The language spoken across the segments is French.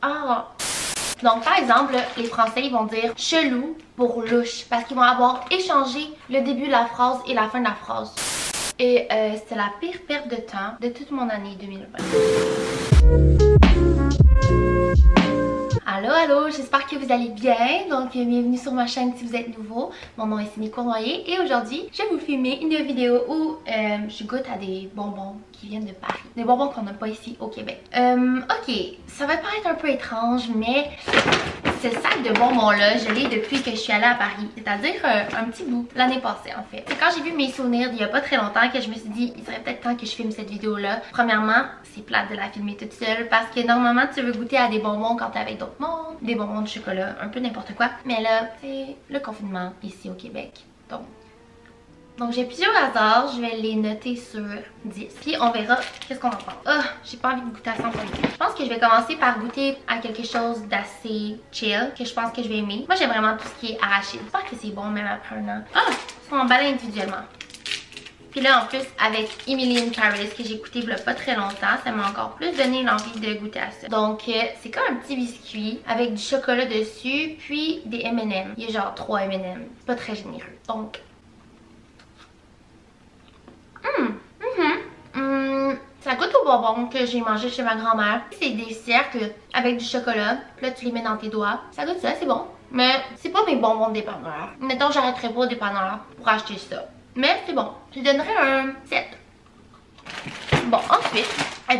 Ah! Donc, par exemple, les Français, ils vont dire chelou pour louche parce qu'ils vont avoir échangé le début de la phrase et la fin de la phrase. Et c'était la pire perte de temps de toute mon année 2020. Allô, allô, j'espère que vous allez bien. Donc, bienvenue sur ma chaîne si vous êtes nouveau. Mon nom est Cindy Cournoyer et aujourd'hui, je vais vous filmer une vidéo où je goûte à des bonbons qui viennent de Paris. Des bonbons qu'on n'a pas ici au Québec. Ok, ça va paraître un peu étrange, mais ce sac de bonbons-là, je l'ai depuis que je suis allée à Paris. C'est-à-dire un petit bout, l'année passée en fait. C'est quand j'ai vu mes souvenirs il y a pas très longtemps que je me suis dit, il serait peut-être temps que je filme cette vidéo-là. Premièrement, c'est plate de la filmer toute seule parce que normalement, tu veux goûter à des bonbons quand t'es avec d'autres mondes. Des bonbons de chocolat, un peu n'importe quoi. Mais là, c'est le confinement ici au Québec. Donc j'ai plusieurs hasards, je vais les noter sur 10. Puis on verra qu'est-ce qu'on en pense. Ah, j'ai pas envie de goûter à 100%. Je pense que je vais commencer par goûter à quelque chose d'assez chill, que je pense que je vais aimer. Moi j'aime vraiment tout ce qui est arachide. J'espère que c'est bon même après un an. Ah, ils sont emballés individuellement. Puis là en plus avec Emily in Paris que j'ai écouté il y a pas très longtemps, ça m'a encore plus donné l'envie de goûter à ça. Donc c'est comme un petit biscuit avec du chocolat dessus puis des M&M. Il y a genre 3 M&M. C'est pas très généreux. Donc ça goûte au bonbon que j'ai mangé chez ma grand-mère. C'est des cercles avec du chocolat. Puis là, tu les mets dans tes doigts. Ça goûte ça, c'est bon. Mais c'est pas mes bonbons de dépanneur. Mettons, j'arrêterai pas au dépanneur pour acheter ça. Mais c'est bon. Je donnerais un 7. Bon, ensuite,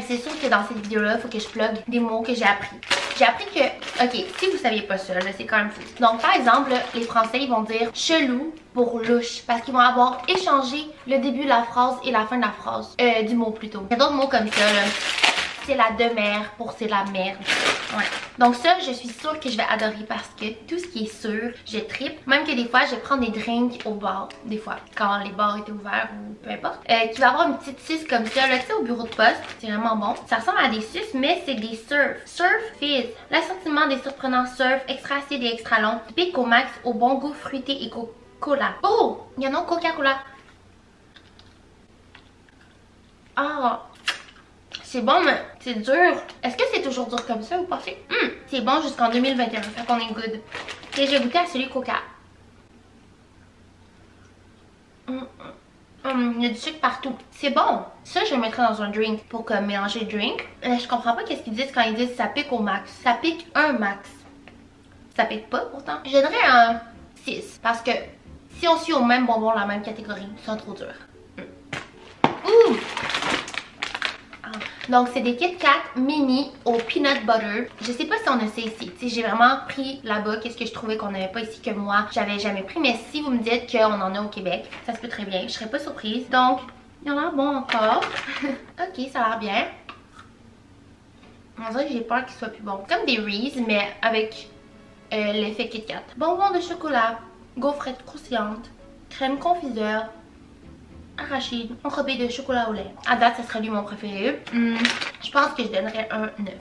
c'est sûr que dans cette vidéo-là, il faut que je plug des mots que j'ai appris. J'ai appris que, ok, si vous saviez pas ça, là, c'est quand même fou. Donc, par exemple, les Français, ils vont dire chelou pour louche parce qu'ils vont avoir échangé le début de la phrase et la fin de la phrase. Du mot plutôt. Il y a d'autres mots comme ça, là. C'est la demeure pour c'est la merde. Ouais. Donc ça, je suis sûre que je vais adorer parce que tout ce qui est sûr, je trippe. Même que des fois, je prends des drinks au bar. Des fois, quand les bars étaient ouverts ou peu importe. Qui va avoir une petite suce comme ça, là, tu sais, au bureau de poste. C'est vraiment bon. Ça ressemble à des suces, mais c'est des surf. Surf Fizz. L'assortiment des surprenants surf, extra acide et extra long. Pic au max, au bon goût fruité et cola. Oh! Il y en a au Coca-Cola. Ah! C'est bon, mais c'est dur. Est-ce que c'est toujours dur comme ça, vous pensez? C'est bon jusqu'en 2021, fait qu'on est good. Et j'ai goûté à celui Coca. Il y a du sucre partout. C'est bon. Ça, je le mettrais dans un drink pour comme mélanger le drink. Je comprends pas qu'est-ce qu'ils disent quand ils disent ça pique au max. Ça pique un max. Ça pique pas pourtant. Je donnerais un 6 parce que si on suit au même bonbon, la même catégorie, c'est trop dur. Ouh! Donc c'est des Kit Kat mini au peanut butter. Je sais pas si on a ça ici. Tu sais, j'ai vraiment pris là-bas qu'est-ce que je trouvais qu'on n'avait pas ici que moi j'avais jamais pris. Mais si vous me dites qu'on en a au Québec, ça se peut très bien. Je serais pas surprise. Donc il y en a bon encore. Ok, ça a l'air bien. On dirait que j'ai peur qu'il soit plus bon. Comme des Reese mais avec l'effet Kit Kat. Bonbons de chocolat, gaufrettes croustillantes, crème confiseur, arachide, enrobé de chocolat au lait. À date, ça serait lui mon préféré. Je pense que je donnerais un 9.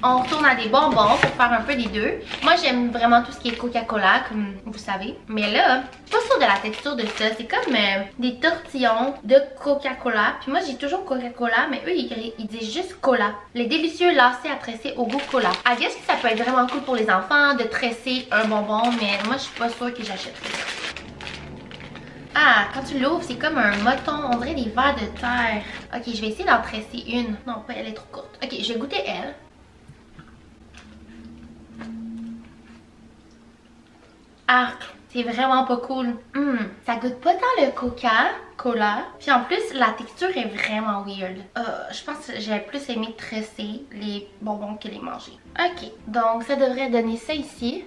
On retourne à des bonbons pour faire un peu des deux. Moi, j'aime vraiment tout ce qui est Coca-Cola, comme vous savez. Mais là, je suis pas sûre de la texture de ça. C'est comme des tortillons de Coca-Cola. Puis moi, j'ai toujours Coca-Cola, mais eux, ils disent juste cola. Les délicieux lacets à tresser au goût cola. I guess que ça peut être vraiment cool pour les enfants de tresser un bonbon, mais moi, je suis pas sûre que j'achèterais ça. Ah, quand tu l'ouvres, c'est comme un moton, on dirait des vers de terre. Ok, je vais essayer d'en tresser une. Non, pas elle est trop courte. Ok, je vais goûter elle. Arc, c'est vraiment pas cool. Ça goûte pas tant le Coca-Cola. Puis en plus, la texture est vraiment weird. Je pense que j'aurais plus aimé tresser les bonbons que les manger. Ok, donc ça devrait donner ça ici.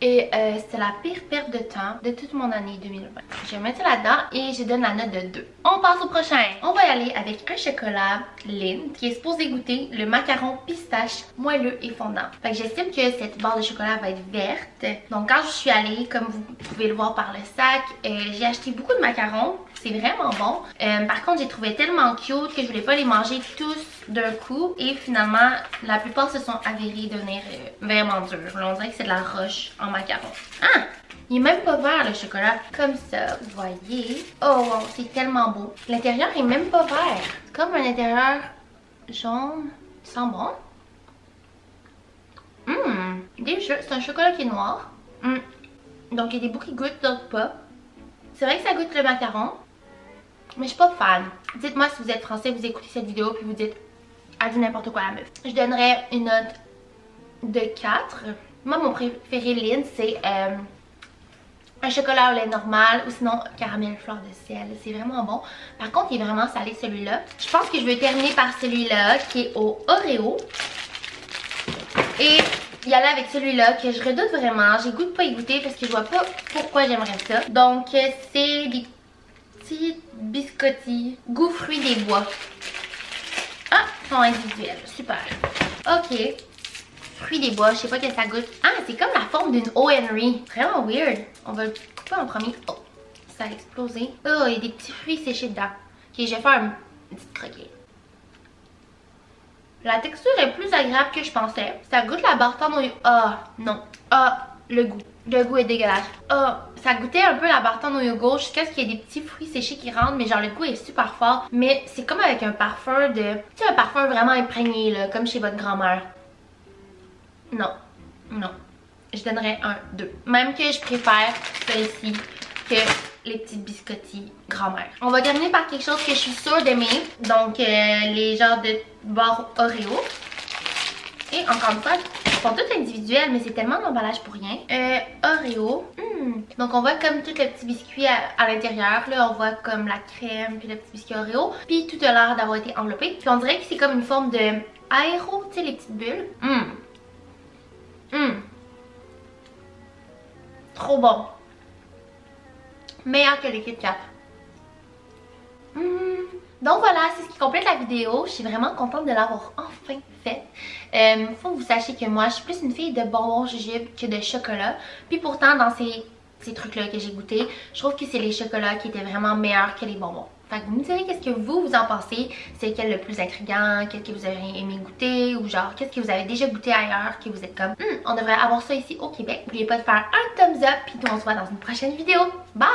Et c'était la pire perte de temps de toute mon année 2020. Je vais mettre ça là-dedans et je donne la note de 2. On passe au prochain. On va y aller avec un chocolat Lindt qui est supposé goûter le macaron pistache moelleux et fondant. Fait que j'estime que cette barre de chocolat va être verte. Donc quand je suis allée, comme vous pouvez le voir par le sac, j'ai acheté beaucoup de macarons. C'est vraiment bon. Par contre, j'ai trouvé tellement cute que je voulais pas les manger tous d'un coup. Et finalement, la plupart se sont avérés devenir vraiment durs. Là, on dirait que c'est de la roche en macaron. Ah! Il est même pas vert le chocolat. Comme ça, vous voyez. Oh wow, c'est tellement beau. L'intérieur est même pas vert. C'est comme un intérieur jaune. Il sent bon. Délicieux. C'est un chocolat qui est noir. Donc il y a des bouts qui goûtent, d'autres pas. C'est vrai que ça goûte le macaron, mais je suis pas fan. Dites-moi si vous êtes français, vous écoutez cette vidéo puis vous dites elle dit n'importe quoi la meuf. Je donnerais une note de 4. Moi mon préféré Lindt c'est un chocolat au lait normal ou sinon caramel fleur de sel. C'est vraiment bon. Par contre il est vraiment salé celui-là. Je pense que je vais terminer par celui-là qui est au Oreo. Et y aller avec celui-là que je redoute vraiment. J'ai goût de pas y goûter parce que je vois pas pourquoi j'aimerais ça. Donc c'est des petits biscottis goût fruits des bois. Ah, ils sont individuels. Super. Ok. Fruits des bois, je sais pas que ça goûte. Ah, c'est comme la forme d'une O. Henry. Vraiment weird. On va le couper en premier. Oh, ça a explosé. Oh, il y a des petits fruits séchés dedans. Ok, je vais faire une petite croquette. La texture est plus agréable que je pensais. Ça goûte la barre au... Ah, non. Ah, le goût. Le goût est dégueulasse. Ah, ça goûtait un peu la barre au yogourt jusqu'à ce qu'il y ait des petits fruits séchés qui rentrent. Mais genre le goût est super fort. Mais c'est comme avec un parfum de... Tu sais, un parfum vraiment imprégné là, comme chez votre grand-mère. Non. Non. Je donnerais un 2. Même que je préfère celui-ci que les petites biscottis grand-mère. On va terminer par quelque chose que je suis sûre d'aimer. Donc les genres de barres Oreo. Et encore une fois, ils sont toutes individuelles, mais c'est tellement d'emballage pour rien. Oreo. Donc on voit comme tout le petit biscuit à l'intérieur. Là on voit comme la crème puis le petit biscuit Oreo. Puis tout a l'air d'avoir été enveloppé. Puis on dirait que c'est comme une forme de aéro, tu sais les petites bulles. Trop bon. Meilleur que les Kit Kat. Donc voilà, c'est ce qui complète la vidéo. Je suis vraiment contente de l'avoir enfin faite. Faut que vous sachiez que moi, je suis plus une fille de bonbons jujubes que de chocolat. Puis pourtant, dans ces trucs-là que j'ai goûté, je trouve que c'est les chocolats qui étaient vraiment meilleurs que les bonbons. Fait que vous me direz qu'est-ce que vous en pensez. C'est quel le plus intriguant, quel que vous avez aimé goûter, ou genre qu'est-ce que vous avez déjà goûté ailleurs, que vous êtes comme on devrait avoir ça ici au Québec. N'oubliez pas de faire un thumbs up, puis nous on se voit dans une prochaine vidéo. Bye!